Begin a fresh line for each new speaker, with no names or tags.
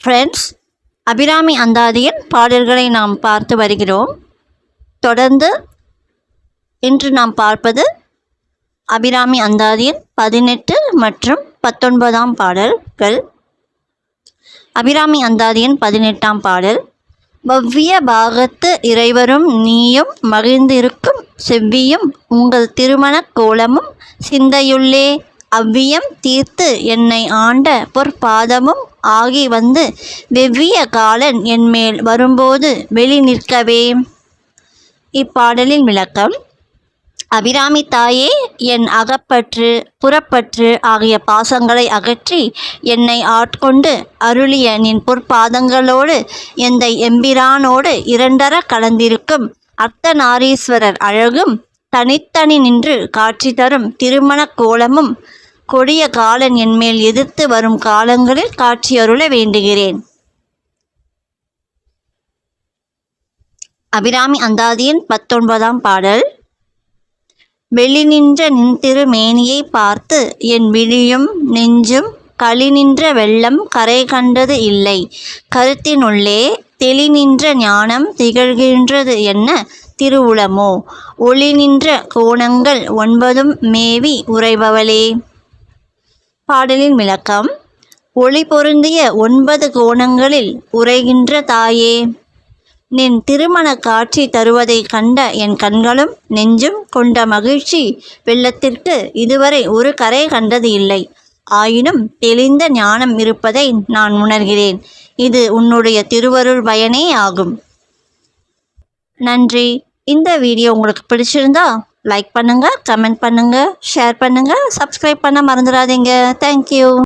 Friends, Abirami அந்தாதியின் பாடல்களை நாம் பார்த்து வருகிறோம். தொடர்ந்து இன்று நாம் பார்ப்பது அபிராமி அந்தாதியின் 18 மற்றும் 19ஆம் பாடல்கள். அபிராமி அந்தாதியின் 18ஆம் பாடல். வவ்விய பாகத்து இறைவரும் நீயும் மகிழ்ந்திருக்கும் செவ்வியும் உங்கள் திருமணக் கோலமும் சிந்தையுள்ளே அவ்வியம் தீர்த்து என்னை ஆண்ட பொற்பாதமும் ஆகி வந்து வெவ்விய காலன் என்மேல் வரும்போது வெளி நிற்கவே. இப்பாடலின் விளக்கம். அபிராமி தாயே, என் அகப்பற்று புறப்பற்று ஆகிய பாசங்களை அகற்றி என்னை ஆட்கொண்டு அருளிய நின் பொற்பாதங்களோடு எந்தை எம்பிரானோடு இரண்டர கலந்திருக்கும் அர்த்தநாரீஸ்வரர் அழகும் தனித்தனி நின்று காட்சி தரும் திருமணக் கோலமும் கொடிய காலன் என்மேல் எதிர்த்து வரும் காலங்களில் காட்சியருள வேண்டுகிறேன். அபிராமி அந்தாதியின் 19ஆம் பாடல். வெளி நின்ற நின் திருமேனியை பார்த்து என் விழியும் நெஞ்சும் களி நின்ற வெள்ளம் கரை கண்டது இல்லை. கருத்தினுள்ளே தெளி நின்ற ஞானம் திகழ்கின்றது என்ன திருவுளமோ. ஒளி நின்ற கோணங்கள் 9 மேவி உறைபவளே. பாடலின் விளக்கம். ஒளி பொருந்திய 9 கோணங்களில் உறைகின்ற தாயே, நின் திருமண காட்சி தருவதை கண்ட என் கண்களும் நெஞ்சும் கொண்ட மகிழ்ச்சி வெள்ளத்திற்கு இதுவரை ஒரு கரை கண்டது இல்லை. ஆயினும் தெளிந்த ஞானம் இருப்பதை நான் உணர்கிறேன். இது உன்னுடைய திருவருள் பயனே ஆகும். நன்றி. இந்த வீடியோ உங்களுக்கு பிடிச்சிருந்தா லைக் பண்ணுங்கள், கமெண்ட் பண்ணுங்கள், ஷேர் பண்ணுங்கள், சப்ஸ்கிரைப் பண்ண மறந்துடாதீங்க. தேங்க்யூ.